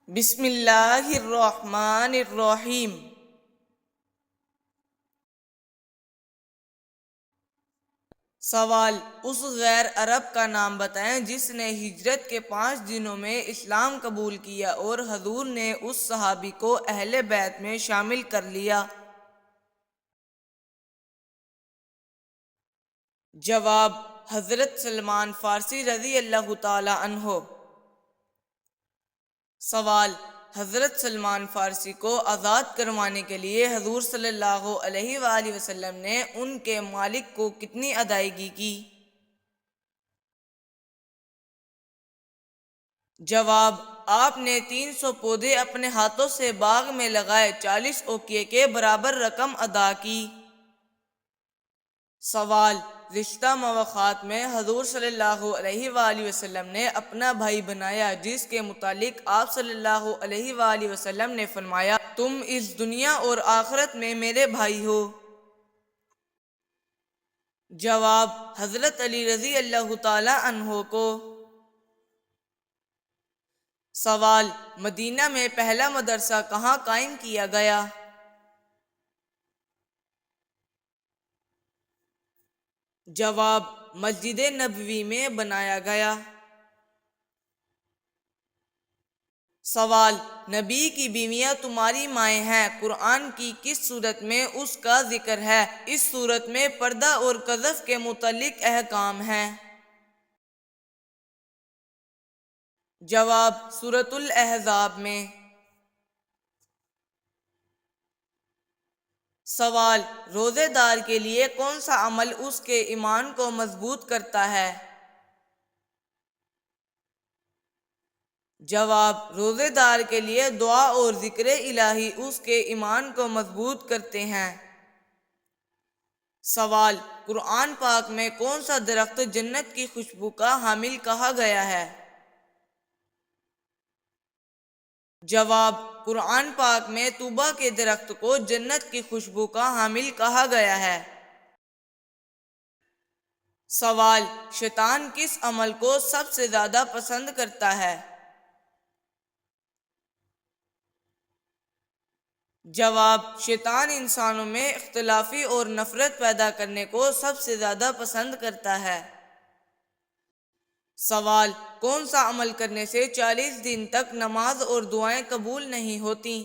بسم اللہ الرحمن الرحیم۔ سوال: اس غیر عرب کا نام بتائیں جس نے ہجرت کے 5 دنوں میں اسلام قبول کیا اور حضور نے اس صحابی کو اہل بیت میں شامل کر لیا۔ جواب: حضرت سلمان فارسی رضی اللہ تعالی عنہ۔ سوال: حضرت سلمان فارسی کو آزاد کروانے کے لیے حضور صلی اللہ علیہ وآلہ وسلم نے ان کے مالک کو کتنی ادائیگی کی؟ جواب: آپ نے 300 پودے اپنے ہاتھوں سے باغ میں لگائے، 40 اوقیے کے برابر رقم ادا کی۔ سوال: رشتہ موافقات میں حضور صلی اللہ علیہ وآلہ وسلم نے اپنا بھائی بنایا، جس کے متعلق آپ صلی اللہ علیہ وآلہ وسلم نے فرمایا: تم اس دنیا اور آخرت میں میرے بھائی ہو۔ جواب: حضرت علی رضی اللہ تعالی عنہ کو۔ سوال: مدینہ میں پہلا مدرسہ کہاں قائم کیا گیا؟ جواب: مسجد نبوی میں بنایا گیا۔ سوال: نبی کی بیویاں تمہاری مائیں ہیں، قرآن کی کس صورت میں اس کا ذکر ہے؟ اس صورت میں پردہ اور قذف کے متعلق احکام ہیں۔ جواب: سورۃ الاحزاب میں۔ سوال: روزے دار کے لیے کون سا عمل اس کے ایمان کو مضبوط کرتا ہے؟ جواب: روزے دار کے لیے دعا اور ذکر الہی اس کے ایمان کو مضبوط کرتے ہیں۔ سوال: قرآن پاک میں کون سا درخت جنت کی خوشبو کا حامل کہا گیا ہے؟ جواب: قرآن پاک میں طوبہ کے درخت کو جنت کی خوشبو کا حامل کہا گیا ہے۔ سوال: شیطان کس عمل کو سب سے زیادہ پسند کرتا ہے؟ جواب: شیطان انسانوں میں اختلافی اور نفرت پیدا کرنے کو سب سے زیادہ پسند کرتا ہے۔ سوال: کون سا عمل کرنے سے 40 دن تک نماز اور دعائیں قبول نہیں ہوتیں؟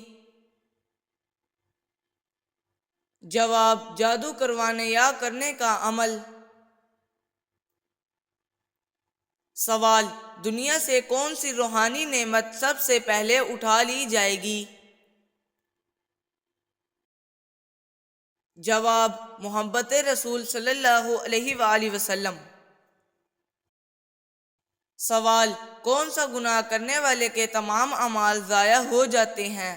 جواب: جادو کروانے یا کرنے کا عمل۔ سوال: دنیا سے کون سی روحانی نعمت سب سے پہلے اٹھا لی جائے گی؟ جواب: محبت رسول صلی اللہ علیہ وآلہ وسلم۔ سوال: کون سا گناہ کرنے والے کے تمام اعمال ضائع ہو جاتے ہیں؟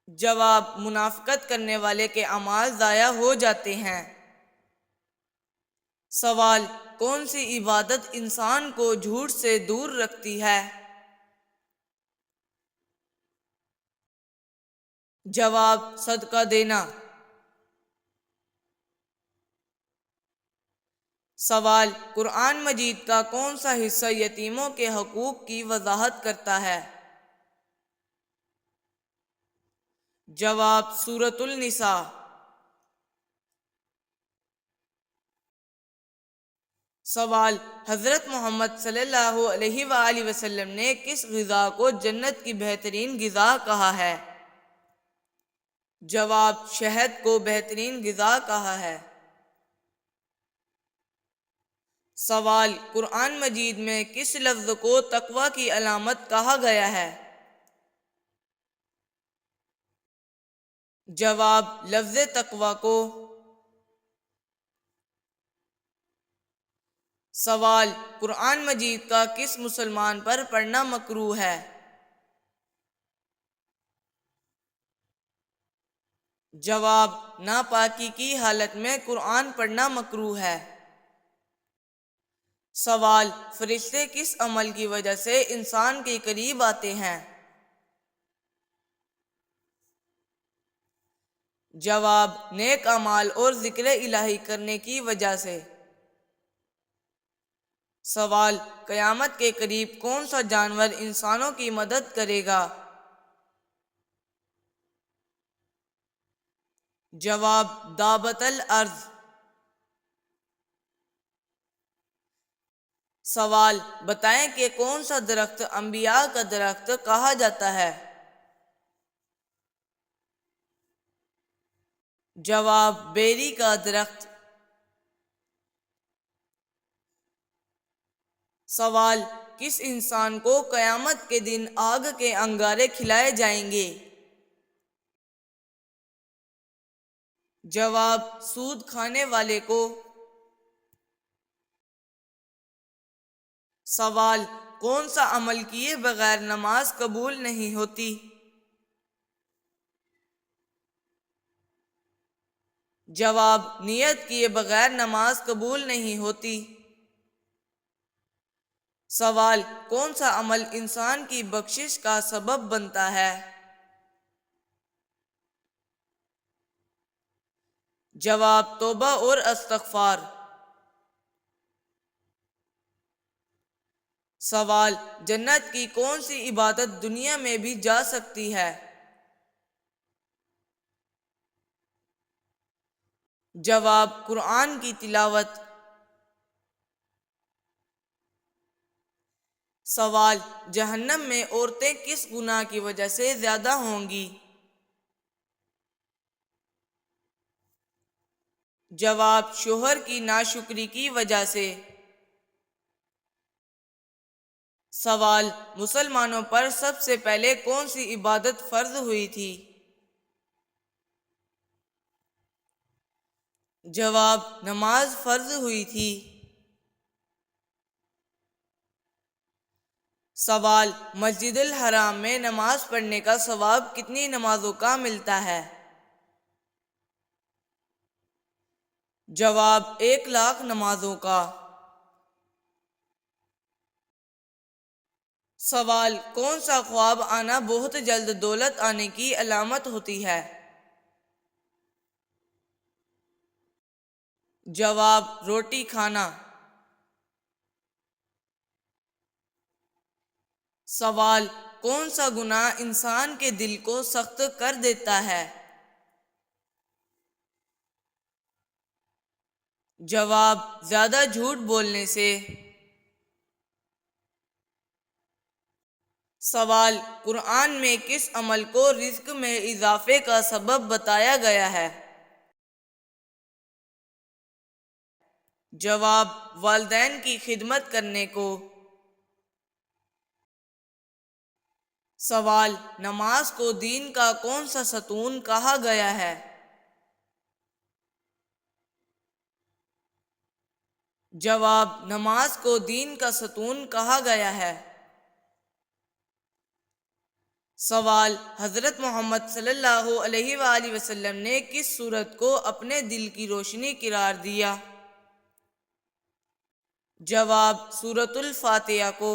جواب: منافقت کرنے والے کے اعمال ضائع ہو جاتے ہیں۔ سوال: کون سی عبادت انسان کو جھوٹ سے دور رکھتی ہے؟ جواب: صدقہ دینا۔ سوال: قرآن مجید کا کون سا حصہ یتیموں کے حقوق کی وضاحت کرتا ہے؟ جواب: سورۃ النساء۔ سوال: حضرت محمد صلی اللہ علیہ وآلہ وسلم نے کس غذا کو جنت کی بہترین غذا کہا ہے؟ جواب: شہد کو بہترین غذا کہا ہے۔ سوال: قرآن مجید میں کس لفظ کو تقوی کی علامت کہا گیا ہے؟ جواب: لفظ تقوی کو۔ سوال: قرآن مجید کا کس مسلمان پر پڑھنا مکروہ ہے؟ جواب: ناپاکی کی حالت میں قرآن پڑھنا مکروہ ہے۔ سوال: فرشتے کس عمل کی وجہ سے انسان کے قریب آتے ہیں؟ جواب: نیک اعمال اور ذکر الہی کرنے کی وجہ سے۔ سوال: قیامت کے قریب کون سا جانور انسانوں کی مدد کرے گا؟ جواب: دابۃ الارض۔ سوال: بتائیں کہ کون سا درخت انبیاء کا درخت کہا جاتا ہے؟ جواب: بیری کا درخت۔ سوال: کس انسان کو قیامت کے دن آگ کے انگارے کھلائے جائیں گے؟ جواب: سود کھانے والے کو۔ سوال: کون سا عمل کیے بغیر نماز قبول نہیں ہوتی؟ جواب: نیت کیے بغیر نماز قبول نہیں ہوتی۔ سوال: کون سا عمل انسان کی بخشش کا سبب بنتا ہے؟ جواب: توبہ اور استغفار۔ سوال: جنت کی کون سی عبادت دنیا میں بھی جا سکتی ہے؟ جواب: قرآن کی تلاوت۔ سوال: جہنم میں عورتیں کس گناہ کی وجہ سے زیادہ ہوں گی؟ جواب: شوہر کی ناشکری کی وجہ سے۔ سوال: مسلمانوں پر سب سے پہلے کون سی عبادت فرض ہوئی تھی؟ جواب: نماز فرض ہوئی تھی۔ سوال: مسجد الحرام میں نماز پڑھنے کا ثواب کتنی نمازوں کا ملتا ہے؟ جواب: 1,00,000 نمازوں کا۔ سوال: کون سا خواب آنا بہت جلد دولت آنے کی علامت ہوتی ہے؟ جواب: روٹی کھانا۔ سوال: کون سا گناہ انسان کے دل کو سخت کر دیتا ہے؟ جواب: زیادہ جھوٹ بولنے سے۔ سوال: قرآن میں کس عمل کو رزق میں اضافے کا سبب بتایا گیا ہے؟ جواب: والدین کی خدمت کرنے کو۔ سوال: نماز کو دین کا کون سا ستون کہا گیا ہے؟ جواب: نماز کو دین کا ستون کہا گیا ہے۔ سوال: حضرت محمد صلی اللہ علیہ وآلہ وسلم نے کس سورت کو اپنے دل کی روشنی قرار دیا؟ جواب: سورۃ الفاتحہ کو۔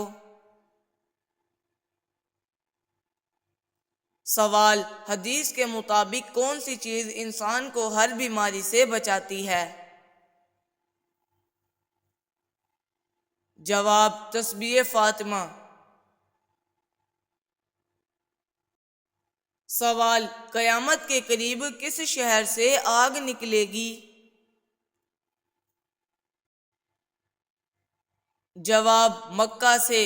سوال: حدیث کے مطابق کون سی چیز انسان کو ہر بیماری سے بچاتی ہے؟ جواب: تسبیح فاطمہ۔ سوال: قیامت کے قریب کس شہر سے آگ نکلے گی؟ جواب: مکہ سے۔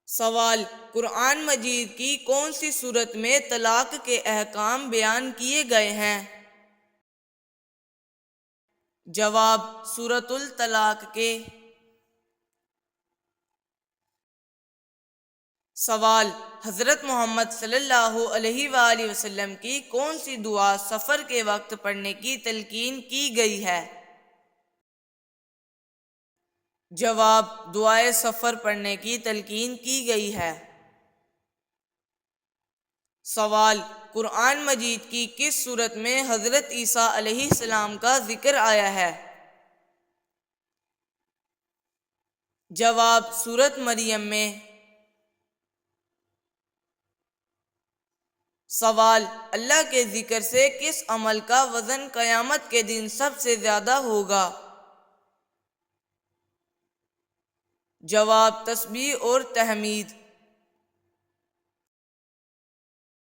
سوال: قرآن مجید کی کون سی سورت میں طلاق کے احکام بیان کیے گئے ہیں؟ جواب: سورۃ الطلاق کے۔ سوال: حضرت محمد صلی اللہ علیہ وآلہ وسلم کی کون سی دعا سفر کے وقت پڑھنے کی تلقین کی گئی ہے؟ جواب: دعائے سفر پڑھنے کی تلقین کی گئی ہے۔ سوال: قرآن مجید کی کس سورت میں حضرت عیسیٰ علیہ السلام کا ذکر آیا ہے؟ جواب: سورۃ مریم میں۔ سوال: اللہ کے ذکر سے کس عمل کا وزن قیامت کے دن سب سے زیادہ ہوگا؟ جواب: تسبیح اور تحمید۔